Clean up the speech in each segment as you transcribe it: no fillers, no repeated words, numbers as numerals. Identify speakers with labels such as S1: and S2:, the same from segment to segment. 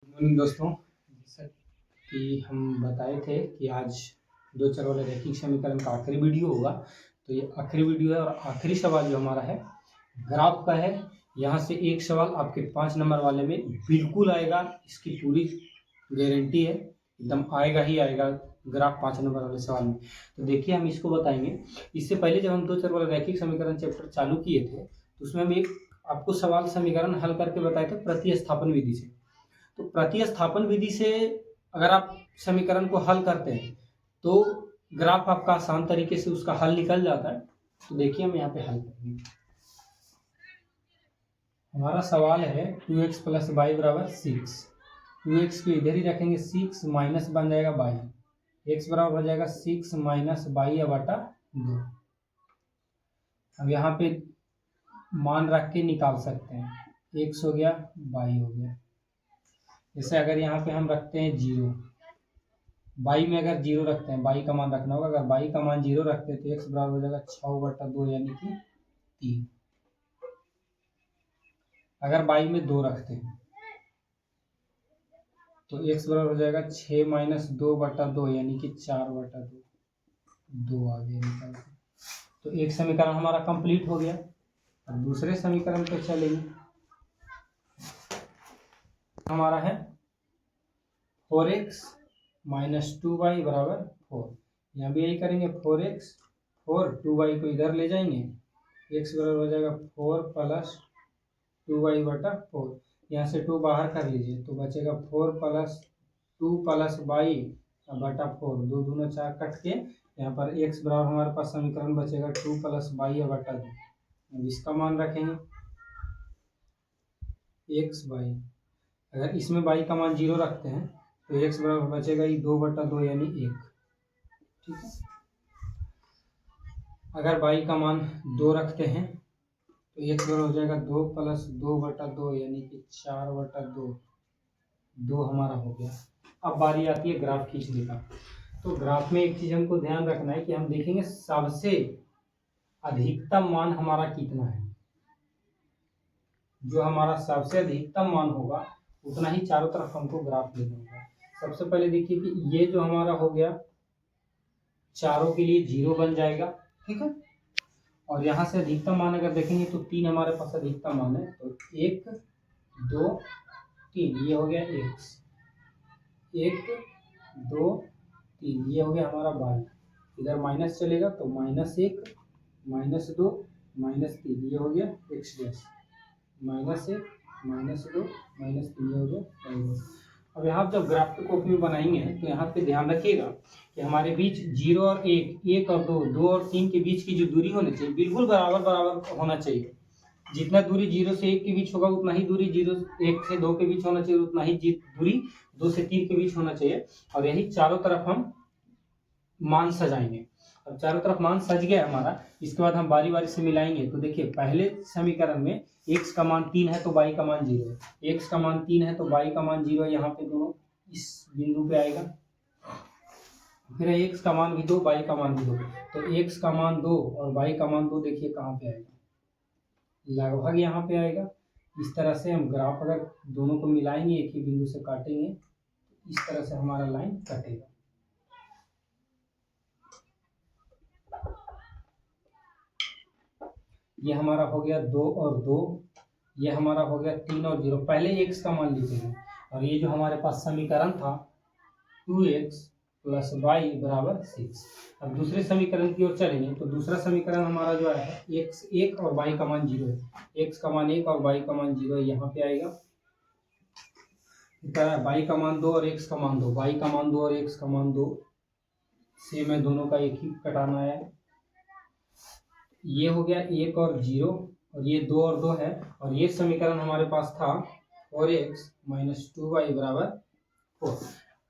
S1: Morning दोस्तों, जैसा कि हम बताए थे कि आज दो चर वाले रैखिक समीकरण का आखिरी वीडियो होगा। तो ये आखिरी वीडियो है और आखिरी सवाल जो हमारा है ग्राफ का है। यहाँ से एक सवाल आपके 5 नंबर वाले में बिल्कुल आएगा, इसकी पूरी गारंटी है, एकदम आएगा ही आएगा ग्राफ 5 नंबर वाले सवाल में। तो देखिए हम इसको बताएंगे। इससे पहले जब हम दो चर वाले रैखिक समीकरण चैप्टर चालू किए थे तो उसमें हम एक आपको सवाल समीकरण हल करके बताए थे प्रतिस्थापन विधि से। तो प्रतिस्थापन विधि से अगर आप समीकरण को हल करते हैं तो ग्राफ आपका आसान तरीके से उसका हल निकल जाता है। तो देखिए हम यहाँ पे हल करेंगे। हमारा सवाल है 2x प्लस वाई बराबर 6। 2x को इधर ही रखेंगे, 6 माइनस बन जाएगा वाई, x बराबर हो जाएगा 6 माइनस वाई बटा 2। अब यहाँ पे मान रख के निकाल सकते हैं, x हो गया वाई हो गया। जैसे अगर यहाँ पे हम रखते हैं 0, बाई में अगर 0 रखते हैं, बाई का मान रखना होगा। अगर बाई का मान 0 रखते हैं तो x बराबर हो जाएगा 6/2 यानी कि 3। अगर बाई में 2 रखते हैं तो x बराबर हो जाएगा 6 माइनस 2/2 यानी कि 4/2। 2 आ गया निकाल के। तो एक समीकरण हमारा कंप्लीट हो गया। अब दूसरे समीकरण पे चलेंगे। हमारा है 4x माइनस 2y बराबर 4। यहाँ भी यही करेंगे, 4x 4, 2y को इधर ले जाएंगे, x बराबर हो जाएगा 4 प्लस 2y बटा 4। यहाँ से 2 बाहर कर लीजिए तो बचेगा 4 प्लस 2 प्लस y बटा 4। 2 दूना 4 कट के यहाँ पर x बराबर हमारे पास समीकरण बचेगा 2 प्लस y बटा 2। अब इसका मान रखेंगे x y। अगर इसमें y का मान 0 रखते हैं तो x बराबर बचेगा ये 2/2 यानी 1। ठीक है। अगर y का मान 2 रखते हैं तो x बराबर हो जाएगा 2 प्लस 2/2 यानी कि 4/2। 2 हमारा हो गया। अब बारी आती है ग्राफ खींचने का। तो ग्राफ में एक चीज हमको ध्यान रखना है कि हम देखेंगे सबसे अधिकतम मान हमारा कितना है। जो हमारा सबसे अधिकतम मान होगा उतना ही चारों तरफ हमको ग्राफ लेना होगा। सबसे पहले देखिए कि ये जो हमारा हो गया चारों के लिए 0 बन जाएगा। ठीक है। और यहाँ से अधिकतम मान अगर देखेंगे तो 3 हमारे पास अधिकतम मान है। तो 1 2 3 ये हो गया x, 1 2 3 ये हो गया हमारा y। इधर माइनस चलेगा तो -1 -2 -3 ये हो गया x डैश। -1 -2 -3 ये हो गया y डैश। अब यहाँ जब ग्राफ की कॉपी में बनाएंगे तो यहाँ पे ध्यान रखिएगा कि हमारे बीच 0 और 1, 1 और 2, 2 और 3 के बीच की जो दूरी होनी चाहिए बिल्कुल बराबर बराबर होना चाहिए। जितना दूरी 0 से 1 के बीच होगा उतना ही दूरी 1 से 2 के बीच होना चाहिए, उतना ही दूरी 2 से 3 के बीच होना चाहिए। और यही चारों तरफ हम मान सजाएंगे। अब चारों तरफ मान सज गया हमारा। इसके बाद हम बारी बारी से मिलाएंगे। तो देखिए पहले समीकरण में x का मान 3 है तो y का मान 0 है, x का मान 3 है तो y का मान 0 है। यहाँ पे दोनों इस बिंदु पे आएगा। फिर x का मान भी 2, y का मान भी 2। तो x का मान 2 और y का मान 2 देखिए कहाँ पे आएगा, लगभग यहाँ पे आएगा। इस तरह से हम ग्राफ अगर दोनों को मिलाएंगे, एक ही बिंदु से काटेंगे, इस तरह से हमारा लाइन कटेगा। ये हमारा हो गया 2 और 2, ये हमारा हो गया 3 और 0। पहले x का मान लिखेंगे और ये जो हमारे पास समीकरण था 2x प्लस वाई बराबर 6। अब दूसरे समीकरण की ओर चलेंगे। तो दूसरा समीकरण हमारा जो है x 1 और y का मान 0 है। x का मान 1 और y का मान 0 है, यहाँ पे आएगा। y का मान 2 और x का मान 2, y का मान 2 और x का मान 2 सेम है, दोनों का एक ही कटाना है। ये हो गया 1 और 0 और ये 2 और 2 है। और ये समीकरण हमारे पास था 4x माइनस 2y बराबर 4।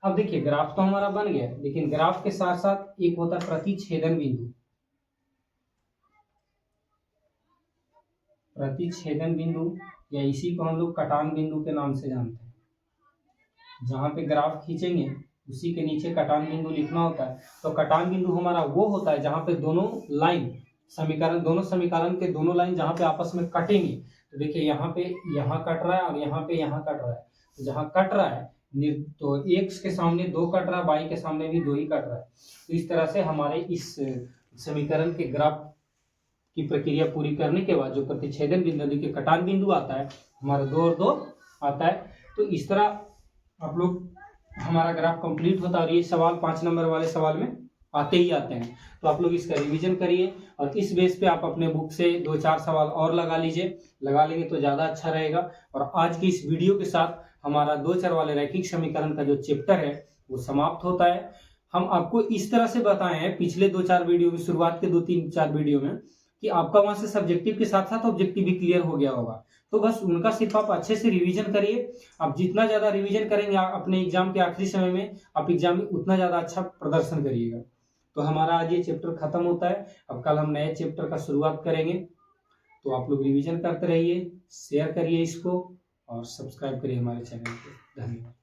S1: अब देखिए ग्राफ तो हमारा बन गया, लेकिन ग्राफ के साथ साथ एक होता है प्रतिच्छेदन बिंदु। प्रतिच्छेदन बिंदु या इसी को हम लोग कटान बिंदु के नाम से जानते हैं। जहां पे ग्राफ खींचेंगे उसी के नीचे कटान बिंदु लिखना होता है। तो कटान बिंदु हमारा वो होता है जहां पे दोनों लाइन दोनों समीकरण के दोनों लाइन जहां पे आपस में कटेंगे। तो देखिए यहाँ पे यहाँ कट रहा है और यहाँ पे यहाँ कट रहा है। जहाँ कट रहा है तो x के सामने 2 कट रहा है, y के सामने भी 2 ही कट रहा है। तो इस तरह से हमारे इस समीकरण के ग्राफ की प्रक्रिया पूरी करने के बाद जो प्रतिच्छेदन बिंदु के कटान बिंदु आता है हमारा 2 और 2 आता है। तो इस तरह आप लोग हमारा ग्राफ कंप्लीट होता है और ये सवाल 5 नंबर वाले सवाल में आते ही आते हैं। तो आप लोग इसका रिवीजन करिए और इस बेस पे आप अपने बुक से 2-4 सवाल और लगा लीजिए, लगा लेंगे तो ज़्यादा अच्छा रहेगा। और आज की इस वीडियो के साथ हमारा 2 चर वाले रैखिक समीकरण का जो चैप्टर है वो समाप्त होता है। हम आपको इस तरह से बताए हैं पिछले 2-4 वीडियो में, शुरुआत के 2-3-4 वीडियो में, कि आपका वहां से सब्जेक्टिव के साथ साथ ऑब्जेक्टिव भी क्लियर हो गया होगा। तो बस उनका सिर्फ आप अच्छे से रिवीजन करिए। आप जितना ज्यादा रिवीजन करेंगे अपने एग्जाम के आखिरी समय में, आप एग्जाम में उतना ज्यादा अच्छा प्रदर्शन करिएगा। तो हमारा आज ये चैप्टर खत्म होता है। अब कल हम नए चैप्टर का शुरुआत करेंगे। तो आप लोग रिवीजन करते रहिए, शेयर करिए इसको और सब्सक्राइब करिए हमारे चैनल को। धन्यवाद।